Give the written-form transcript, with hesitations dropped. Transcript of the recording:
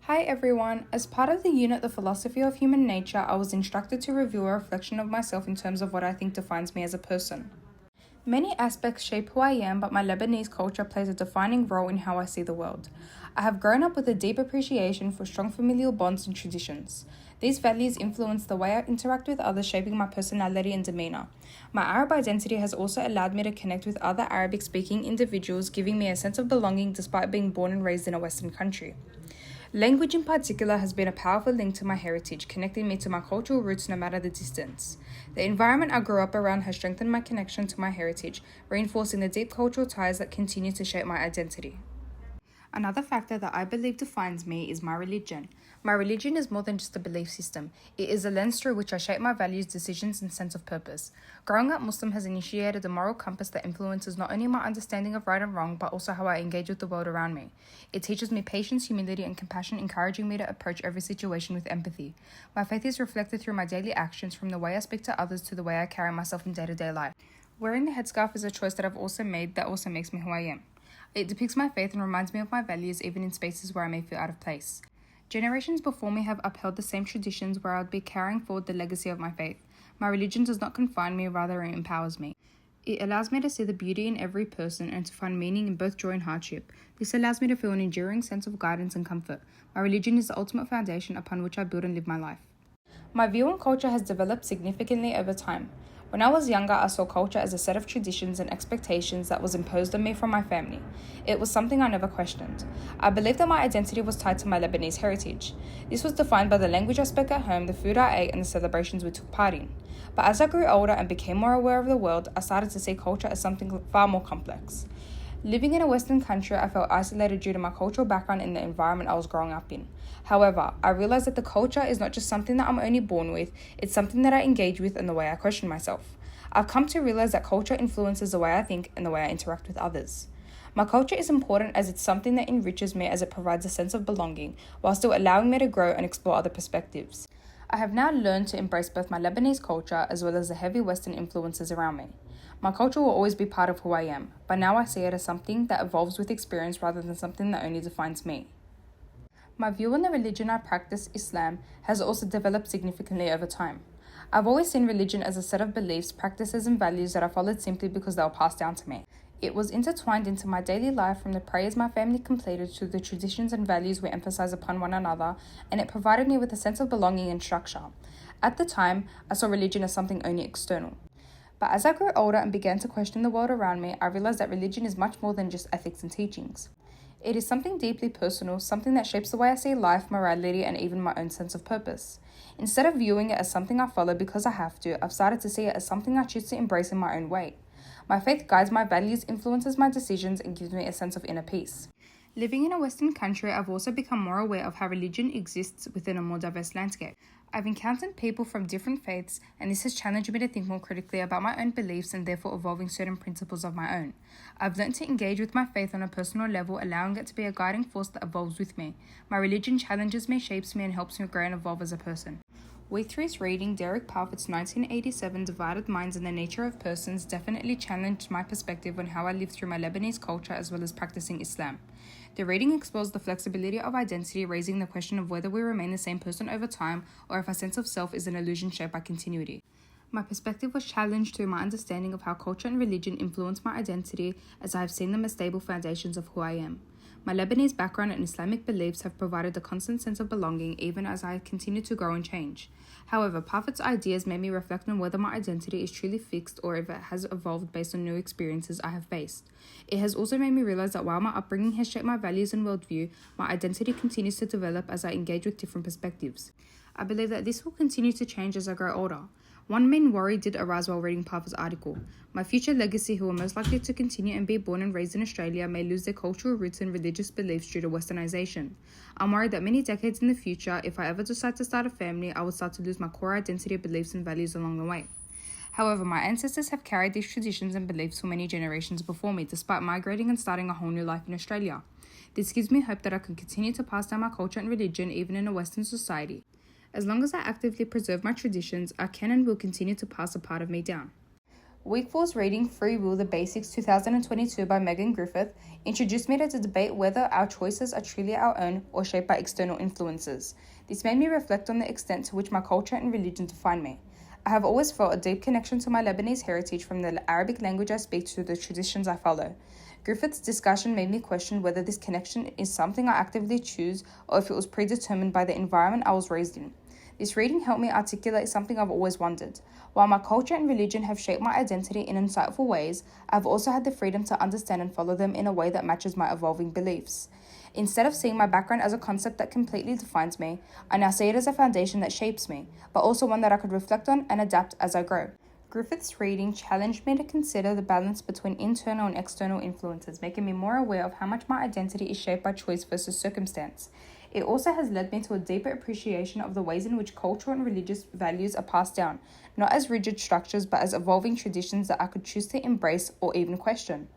Hi everyone, as part of the unit The Philosophy of Human Nature, I was instructed to review a reflection of myself in terms of what I think defines me as a person. Many aspects shape who I am, but my Lebanese culture plays a defining role in how I see the world. I have grown up with a deep appreciation for strong familial bonds and traditions. These values influence the way I interact with others, shaping my personality and demeanor. My Arab identity has also allowed me to connect with other Arabic-speaking individuals, giving me a sense of belonging despite being born and raised in a Western country. Language in particular has been a powerful link to my heritage, connecting me to my cultural roots no matter the distance. The environment I grew up around has strengthened my connection to my heritage, reinforcing the deep cultural ties that continue to shape my identity. Another factor that I believe defines me is my religion. My religion is more than just a belief system. It is a lens through which I shape my values, decisions, and sense of purpose. Growing up Muslim has initiated a moral compass that influences not only my understanding of right and wrong, but also how I engage with the world around me. It teaches me patience, humility, and compassion, encouraging me to approach every situation with empathy. My faith is reflected through my daily actions, from the way I speak to others to the way I carry myself in day-to-day life. Wearing the headscarf is a choice that I've also made that also makes me who I am. It depicts my faith and reminds me of my values even in spaces where I may feel out of place. Generations before me have upheld the same traditions where I would be carrying forward the legacy of my faith. My religion does not confine me, rather it empowers me. It allows me to see the beauty in every person and to find meaning in both joy and hardship. This allows me to feel an enduring sense of guidance and comfort. My religion is the ultimate foundation upon which I build and live my life. My view on culture has developed significantly over time. When I was younger, I saw culture as a set of traditions and expectations that was imposed on me from my family. It was something I never questioned. I believed that my identity was tied to my Lebanese heritage. This was defined by the language I spoke at home, the food I ate, and the celebrations we took part in. But as I grew older and became more aware of the world, I started to see culture as something far more complex. Living in a Western country, I felt isolated due to my cultural background and the environment I was growing up in. However, I realized that the culture is not just something that I'm only born with, it's something that I engage with and the way I question myself. I've come to realize that culture influences the way I think and the way I interact with others. My culture is important as it's something that enriches me, as it provides a sense of belonging, while still allowing me to grow and explore other perspectives. I have now learned to embrace both my Lebanese culture as well as the heavy Western influences around me. My culture will always be part of who I am, but now I see it as something that evolves with experience rather than something that only defines me. My view on the religion I practice, Islam, has also developed significantly over time. I've always seen religion as a set of beliefs, practices, and values that I followed simply because they were passed down to me. It was intertwined into my daily life, from the prayers my family completed to the traditions and values we emphasize upon one another, and it provided me with a sense of belonging and structure. At the time, I saw religion as something only external. But as I grew older and began to question the world around me, I realized that religion is much more than just ethics and teachings. It is something deeply personal, something that shapes the way I see life, morality, and even my own sense of purpose. Instead of viewing it as something I follow because I have to, I've started to see it as something I choose to embrace in my own way. My faith guides my values, influences my decisions, and gives me a sense of inner peace. Living in a Western country, I've also become more aware of how religion exists within a more diverse landscape. I've encountered people from different faiths, and this has challenged me to think more critically about my own beliefs and therefore evolving certain principles of my own. I've learned to engage with my faith on a personal level, allowing it to be a guiding force that evolves with me. My religion challenges me, shapes me, and helps me grow and evolve as a person. Week 3's reading, Derek Parfit's 1987 Divided Minds and the Nature of Persons, definitely challenged my perspective on how I live through my Lebanese culture as well as practicing Islam. The reading explores the flexibility of identity, raising the question of whether we remain the same person over time or if our sense of self is an illusion shaped by continuity. My perspective was challenged through my understanding of how culture and religion influence my identity, as I have seen them as stable foundations of who I am. My Lebanese background and Islamic beliefs have provided a constant sense of belonging even as I continue to grow and change. However, Parfit's ideas made me reflect on whether my identity is truly fixed or if it has evolved based on new experiences I have faced. It has also made me realize that while my upbringing has shaped my values and worldview, my identity continues to develop as I engage with different perspectives. I believe that this will continue to change as I grow older. One main worry did arise while reading Parfit's article. My future legacy, who are most likely to continue and be born and raised in Australia, may lose their cultural roots and religious beliefs due to westernization. I'm worried that many decades in the future, if I ever decide to start a family, I will start to lose my core identity, beliefs, and values along the way. However, my ancestors have carried these traditions and beliefs for many generations before me, despite migrating and starting a whole new life in Australia. This gives me hope that I can continue to pass down my culture and religion even in a Western society. As long as I actively preserve my traditions, I can and will continue to pass a part of me down. Week 4's reading Free Will, The Basics 2022 by Megan Griffith introduced me to the debate whether our choices are truly our own or shaped by external influences. This made me reflect on the extent to which my culture and religion define me. I have always felt a deep connection to my Lebanese heritage from the Arabic language I speak to the traditions I follow. Griffith's discussion made me question whether this connection is something I actively choose or if it was predetermined by the environment I was raised in. This reading helped me articulate something I've always wondered. While my culture and religion have shaped my identity in insightful ways, I've also had the freedom to understand and follow them in a way that matches my evolving beliefs. Instead of seeing my background as a concept that completely defines me, I now see it as a foundation that shapes me, but also one that I could reflect on and adapt as I grow. Griffith's reading challenged me to consider the balance between internal and external influences, making me more aware of how much my identity is shaped by choice versus circumstance. It also has led me to a deeper appreciation of the ways in which cultural and religious values are passed down, not as rigid structures but as evolving traditions that I could choose to embrace or even question.